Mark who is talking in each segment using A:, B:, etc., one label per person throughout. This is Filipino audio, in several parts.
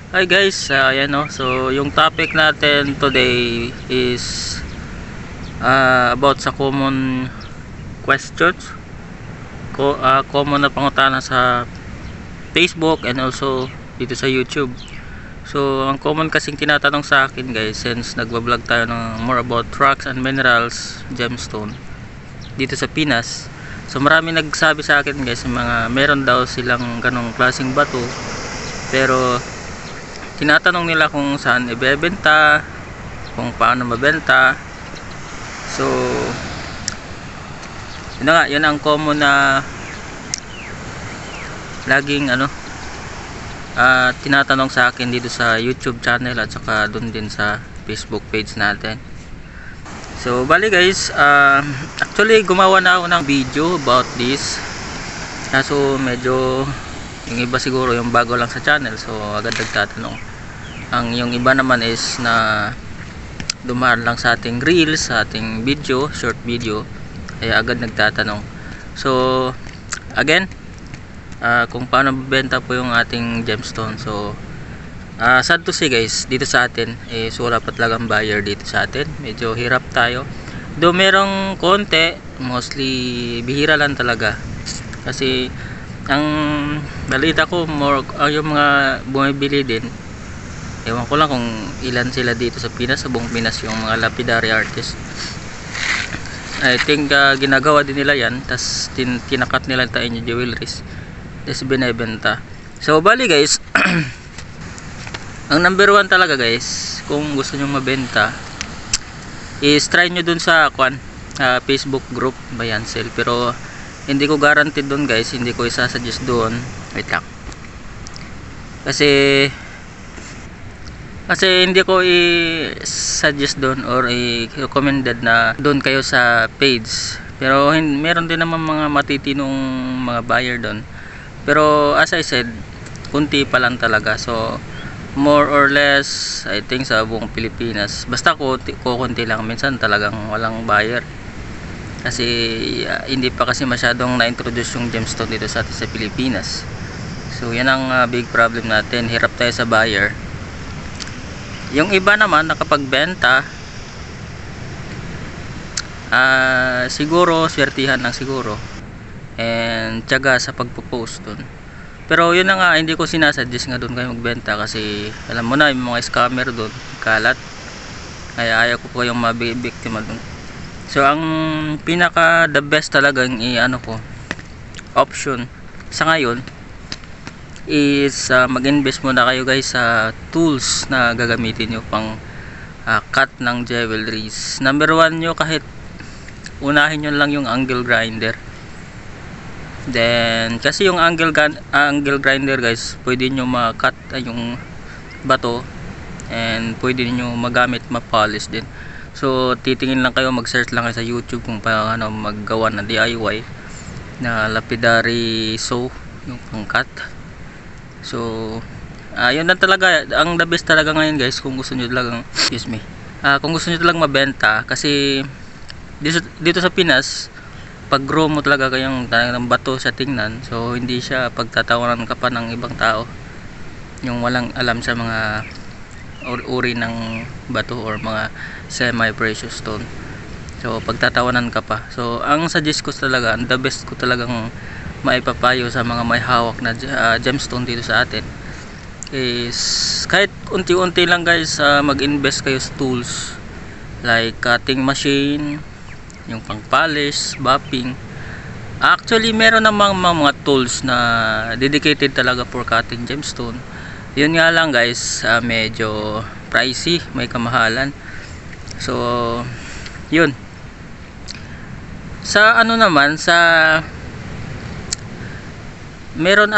A: Hi guys, ayan o. So yung topic natin today is about sa common questions, common na pangutana sa Facebook and also dito sa YouTube. So ang common kasing tinatanong sa akin guys, since nagbablog tayo ng more about rocks and minerals, gemstone dito sa Pinas. So marami nagsabi sa akin guys, mga meron daw silang ganong klaseng bato, pero tinatanong nila kung saan ibebenta, kung paano mabenta. So yun ang common na laging tinatanong sa akin dito sa YouTube channel at saka dun din sa Facebook page natin. So bali guys, actually gumawa na ako ng video about this, kaso medyo yung iba siguro yung bago lang sa channel, so agad nagtatanong. Yung iba naman is na dumaan lang sa ating reels, sa ating video, short video, ay agad nagtatanong. So again, kung paano benta po yung ating gemstone. So sad to say guys, dito sa atin wala pa talagang buyer dito sa atin. Medyo hirap tayo, though merong konti, mostly bihira lang talaga. Kasi ang balita ko more yung mga bumibili din, ewan ko lang kung ilan sila dito sa Pinas, sa buong Pinas, yung mga lapidary artist. I think ginagawa din nila yan, tas tinakat nila tayo yung jewelries, tas binibenta. So bali guys, ang number one talaga guys, kung gusto nyo mabenta, is try nyo dun sa Facebook group by Ansel. Pero hindi ko guaranteed doon guys, hindi ko isasuggest doon. Wait lang. Kasi hindi ko i-suggest doon or i-recommended na doon kayo sa page. Pero meron din naman mga matitinong mga buyer doon. Pero as I said, kunti pa lang talaga. So more or less I think sa buong Pilipinas, basta kunti lang, minsan talagang walang buyer. Kasi hindi pa kasi masyadong na-introduce yung gemstone dito sa atin sa Pilipinas. So yan ang big problem natin, hirap tayo sa buyer. Yung iba naman nakapagbenta, siguro swertihan lang siguro and tiyaga sa pagpo-post dun. Pero yun na nga, hindi ko sinasuggest nga dun kayo magbenta, kasi alam mo na yung mga scammer dun, kalat. Kaya ayaw ko po yung mabibiktima dun. So ang pinaka the best talagang option sa ngayon is mag-invest muna kayo guys sa tools na gagamitin nyo pang cut ng jewelries. Number one nyo, kahit unahin nyo lang yung angle grinder. Then kasi yung angle grinder guys, pwede nyo ma-cut yung bato and pwede nyo magamit, ma-polish din. So titingin lang kayo, mag-search lang kayo sa YouTube kung paano maggawa ng DIY na lapidary saw, yung pang-cut. So yun na talaga ang the best talaga ngayon guys, kung gusto niyo talagang kung gusto niyo talagang mabenta. Kasi dito sa Pinas, pag grow mo talaga kayong ng bato sa tingnan, so hindi siya pagtatawanan ka pa ng ibang tao, yung walang alam sa mga uri ng bato or mga semi-precious stone. So pagtatawanan ka pa. So ang suggest ko talaga, the best ko talagang maipapayo sa mga may hawak na gemstone dito sa atin is kahit unti-unti lang guys, mag-invest kayo sa tools like cutting machine, yung pang polish, buffing. Actually meron namang mga tools na dedicated talaga for cutting gemstone. Yun nga lang guys, medyo pricey, may kamahalan. So yun, sa naman sa meron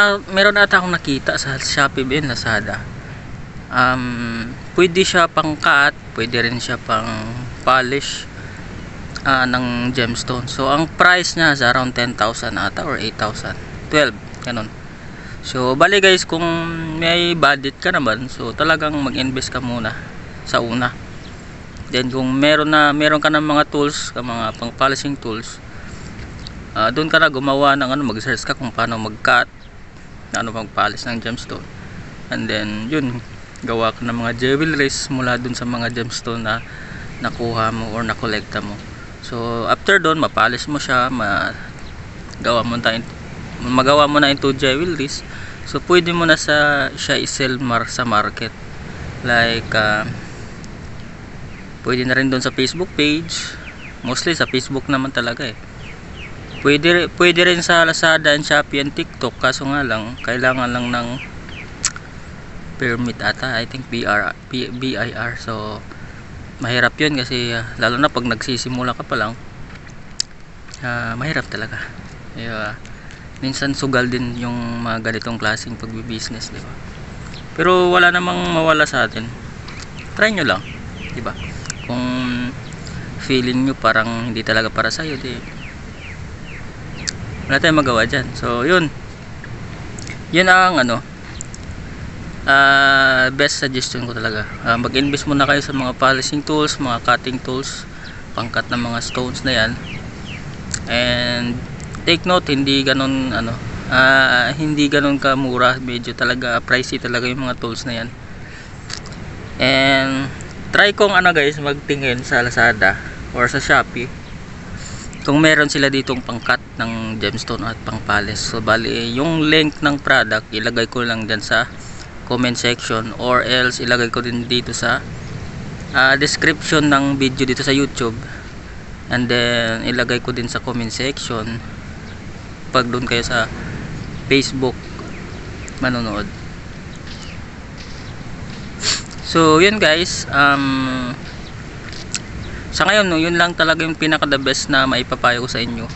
A: ata akong nakita sa Shopee and Lazada, pwede siya pang cut, pwede rin siya pang polish ng gemstone. So ang price niya is around 10,000 ata or 8,000, 12 ganun. So bali guys, kung may budget ka naman, so talagang mag-invest ka muna sa una. Then kung meron ka ng mga tools, mga pang polishing tools, doon ka na gumawa ng mag-search ka kung paano mag-cut, paano mag-polish ng gemstone. And then yun, gawa ka ng mga jewelries mula dun sa mga gemstone na nakuha mo or nakolekta mo. So after doon, mapolish mo siya, magawa mo na into jewelries. So pwede mo na siya i-sell sa market. Like pwede na rin doon sa Facebook page. Mostly sa Facebook naman talaga eh. Pwede rin sa Lazada and Shopee and TikTok, kaso nga lang kailangan lang ng permit ata, I think BIR. So mahirap yun kasi lalo na pag nagsisimula ka pa lang, mahirap talaga. Minsan sugal din yung mga ganitong klaseng pagbi-business, di ba? Pero wala namang mawala sa atin. Try nyo lang, di ba? Kung feeling nyo parang hindi talaga para sa'yo, di wala tayong magawa dyan. So yun ang best suggestion ko talaga. Mag-invest muna kayo sa mga polishing tools, mga cutting tools, pangkat ng mga stones na yan. And take note, hindi ganun kamura, medyo talaga pricey talaga yung mga tools na yan. And try kong guys, magtingin sa Lazada or sa Shopee kung meron sila ditong pangkat ng gemstone at pang-polish. So bali yung link ng product ilagay ko lang dyan sa comment section, or else ilagay ko din dito sa description ng video dito sa YouTube, and then ilagay ko din sa comment section pag doon kayo sa Facebook manonood. So yun guys, sa ngayon yun lang talaga yung pinaka the best na maipapayo ko sa inyo.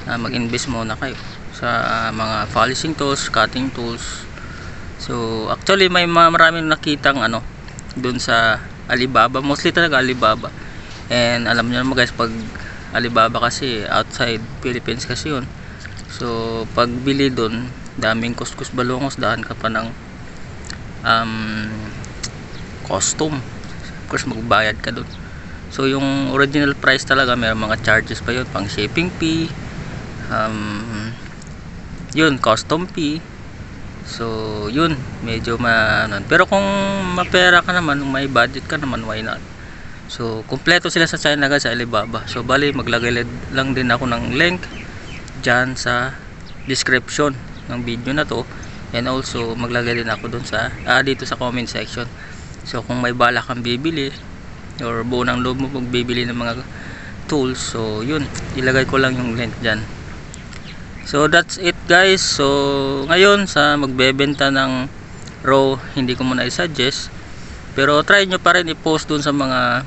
A: Mag-invest muna kayo sa mga polishing tools, cutting tools. So actually may maraming nakitang doon sa Alibaba, mostly talaga Alibaba. And alam niyo naman guys, pag Alibaba kasi outside Philippines kasi yun. So pag bili doon, daming kuskus balongos, daan ka pa ng custom. Of course magbayad ka doon. So yung original price talaga, may mga charges pa yun, pang shipping fee, yun, custom fee. So yun, medyo pero kung mapera ka naman, may budget ka naman, why not? So kumpleto sila sa China guys, sa Alibaba. So bali maglagay lang din ako ng link dyan sa description ng video na to, and also maglagay din ako dun sa dito sa comment section. So kung may bala kang bibili or buo ng loob mo magbibili ng mga tools, so yun, ilagay ko lang yung link dyan. So that's it guys. So ngayon sa magbebenta ng raw, hindi ko muna i-suggest, pero try nyo pa rin i-post dun sa mga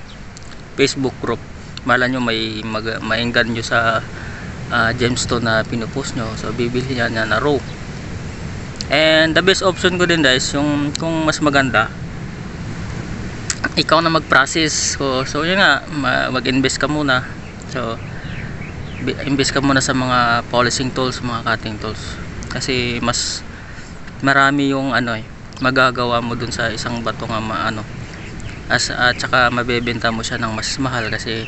A: Facebook group. Mala nyo mainggan nyo sa gemstone na pinupost nyo, so bibili yan na raw. And the best option ko din guys, yung kung mas maganda ikaw na mag-process. So yun nga, mag-invest ka muna. So invest ka muna sa mga polishing tools, mga cutting tools, kasi mas marami yung magagawa mo dun sa isang bato nga at saka mabebenta mo siya ng mas mahal kasi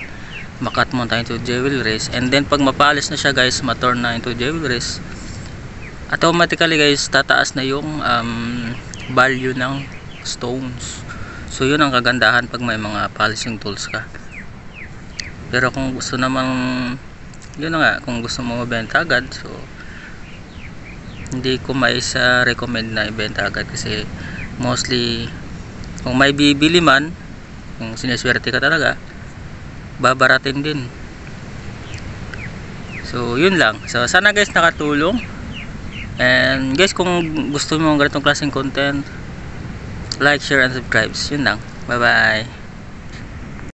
A: makat mo tayo into jewelries. And then pag mapalis na siya guys, ma-turn na into jewelries, automatically guys tataas na yung value ng stones. So yun ang kagandahan pag may mga polishing tools ka. Pero kung gusto namang yun na nga, kung gusto mo mabenta agad, so hindi ko recommend na ibenta agad, kasi mostly kung may bibili man, kung sineswerte ka talaga, babaratin din. So yun lang. So sana guys nakatulong. And guys, kung gusto mo ng ganitong klaseng content, like, share, and subscribe. Yun lang. Bye bye.